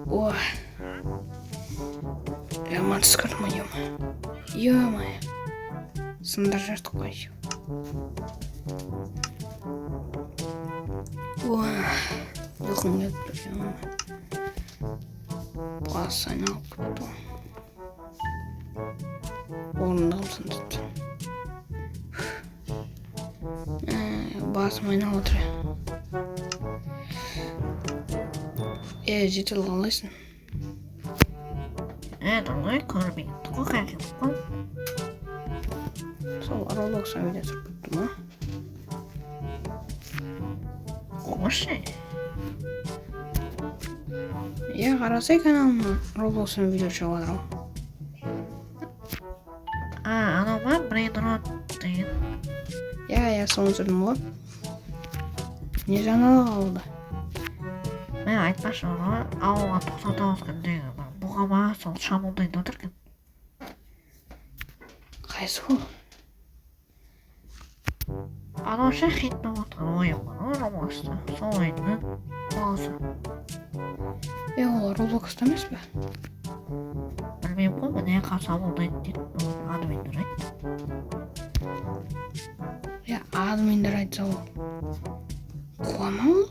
Ой. Жаман түскірді ма, ё-моё. Сындар жыртық қой. Ой. Ұйқым келіп тұр, ё-моё. Бас айналып кетті. Орындығым сындырды. Басым айналып отыр. Жетіл қалайсың? Далай көрмейді ғой қайқын ғой. Сол Roblox видео түсіріп кетті ма? Қошы? Қарасай каналыма Roblox видео шығып жатыр ғой. Анау ма Брейнрод деген. Соны түсірдім ғой. Не жаңалық алды? Мен айтпашы ғой, ауылға 99 күндегі бұғама сол шамылдайын отыр екен. Қайсы бұл? Анау ше хитті отқан ойын бар ғой Roblox'та. Сол ойынның баласы. Ол Roblox'та емес пе? Білмеймін ғой, міне шамылдайын дейді. Админдер айтты. Админдер айтса ол. Қуама ол?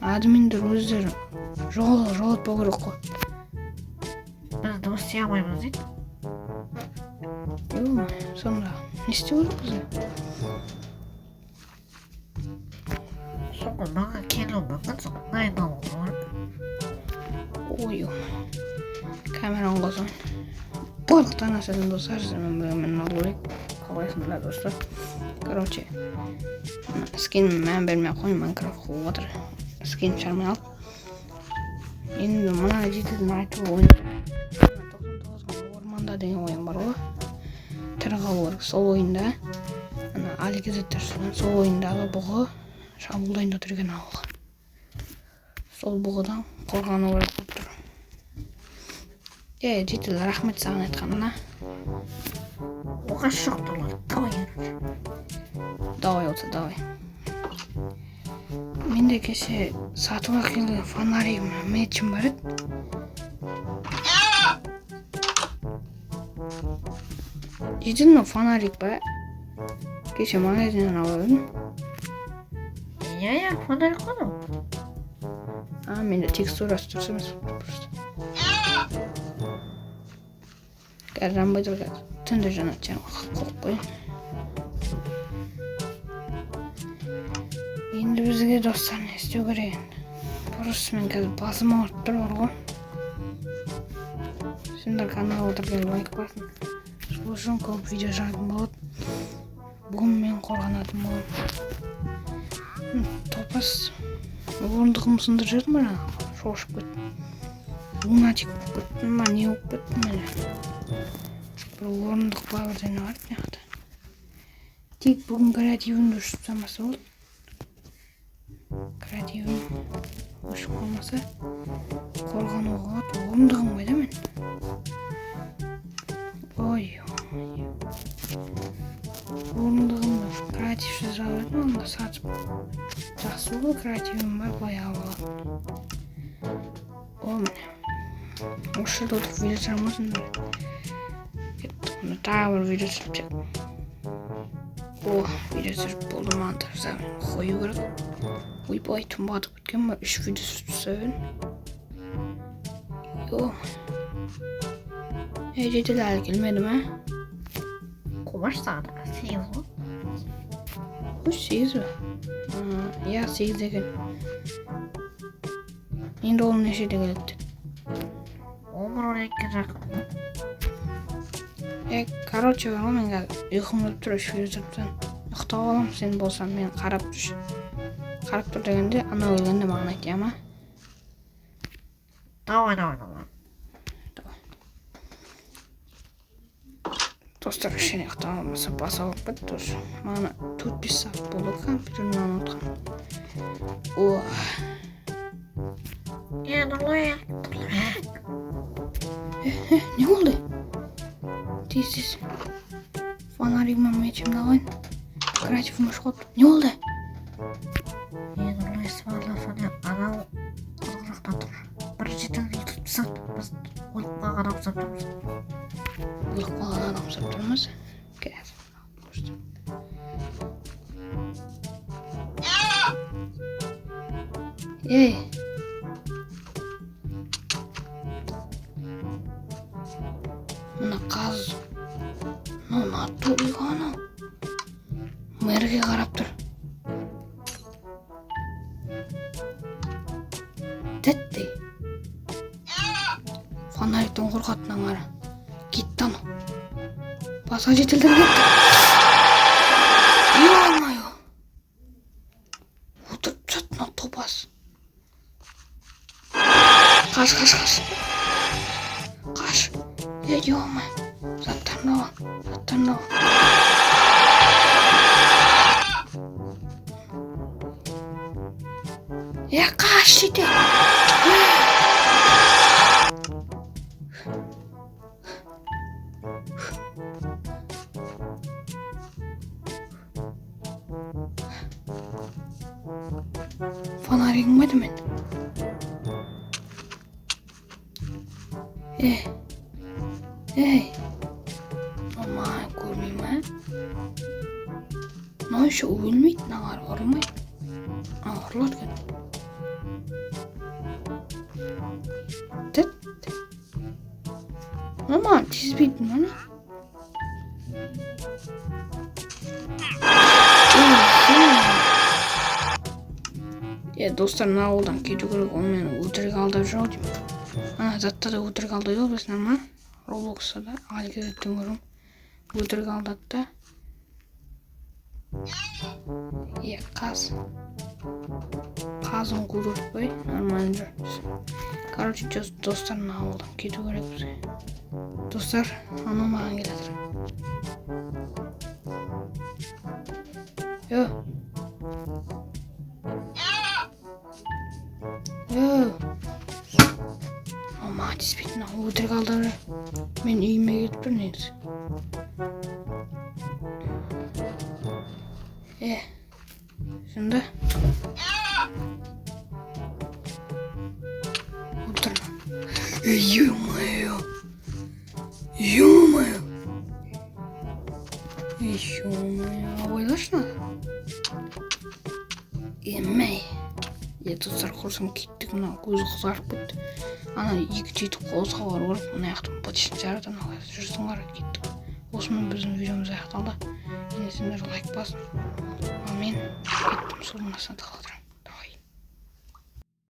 Админдер өздері жолатпау керек қой. Біз дыбыс істей алмаймыз дейді. Сонда не істеу керек бізге? Соңғы маған келу мүмкін, соңғы дайындалу керек. Ой, камераны қосам. Барлық танысатын достар, сіздермен бірге мен Нұрлыбек. Қалайсыңдар достар? Короче, скинмен мән бермей қойын, Майнкрафт қуып отыр. Скин шармен алып. Енді мына жетідің айтуы ойын. 99 орманда деген ойын бар ғой. Тірі қалу керек. Сол ойында, Аликезеттер жүрген, сол ойындағы бұғы шабуылдайын отыр екен ауылға. Сол бұғыдан қорғану керек болып тұр. Жетіл, рахмет саған айтқанына. Оған жоқ тұрмады, давай ер. Давай отса, давай. Менде кеше сатуға келген фонаригім мечім бар еді. Жетіл фонарик ба? Кеше магазиннен алып едім. Фонарик қой ол. Менде текстурасы дұрыс емес просто. Қазір жанбай тұр қазір. Түнде жанады жаңағы қойып қойын. Енді бізге достар не істеу керек енді. Просто мен қазір басым ауырып тұр бар ғой. Сендер каналға отырген лайк басын. Сол үшін көп видео жаратын болады. Бүгін мен қорғанатын боламын. Топас орындығым сындырып жүрдім бара. Шошып кеттім. Лунатик болып кеттім ба, не болып кеттім мен. Бір орындық бар бірдеңе бар мияқта. Тек бүгін креативімді өшіп тастамаса болды. Креативім өшіп қалмаса қорғануға болады. Орындығым қайда мен? Ой. Орындығымды креативші жабырдым, онда сатып. Жақсы ғой, креативім бар, былай алып аламын. Міне. Осы жерде отырып видео шығармасыңдар. Кеттік, тағы бір видео түсіріп жеп. Видео түсіріп болды маңдар зәмін қою керек. Ойбай, түн батып кеткен ба, 3 видео түсіріп түсіріп. Жетіл әлі келмеді ме? Қомаш сағады, 8 ғой. 8 ба? 8 екен. Енді ол нешеде келеді? 11-12 жақын. Короче, бар ғой, мен қазір ұйқым келіп тұр, 3 видео түсіріп. Ұйықтап аламын, сен болсам мен қарап тұршы. Қарап тұр дегенде, анау келгенде маған айт, ма? Давай. Достар кішкене ұйықтап алмаса баса болып кетті уже. Маған 4-5 сағат болды компьютерін ұнатқан. Нұрлыбек. Не болды? Тез. Фонаригіммен мечімді алайын. Креативім өшіп қалыпты. Не болды? Нұрлыбек смартфоны анау құр жақтан тұр. Бір жетіл қарасақ біз өліп қалған ұқсап тұрмыз. Өліп қалған адам ұқсап тұрмыз. Ей! Мына қаз. Мына атуылға анау. Мэрге қарап тұр. Тәтті. Фонариктің қорқатынан қара. Кетті анау. Басқа жетілдер кетті. Ё-моё! Отырып жатына топас. Қаш. Қаш. Ё-моё! Заттарына ба. Қаш жете. Фонаригім байды мен. Ей. Мамай, көрмей ма? Мына еще өлмейді, нағар ұрмайды. Ұрылады кен. Тәтті. Мама, тезбейді мана. Достар, мына ауылдан кету керек, ол мені өтірік алдап жүрау деймін. Ана затта да өтірік алдайды ғой біздің ма? Роблокста да алгоритм көрім. Өтірік алдады да. Қаз. Қазын көріп нормально жүр. Короче, достар, мына ауылдан кету керек бізге. Достар, ана маған келатыр. Мама тиіспейтін өтірік алдап жүр. Мен үйіме кетіп тұр негізі. Şimdi Oturma. Ё-моё. Ойлашы надо. Емей. Достар, құрсам кеттік, мына көзі қызарып кетті. Ана екі жетіп қозға барып, мына аяқтың бытышын жарады, ана жүрсің қара кеттік. Осымен біздің видеомыз аяқталды. Сендер лайк басын. Ал мен кеттім, сол мынасына тығылдырам.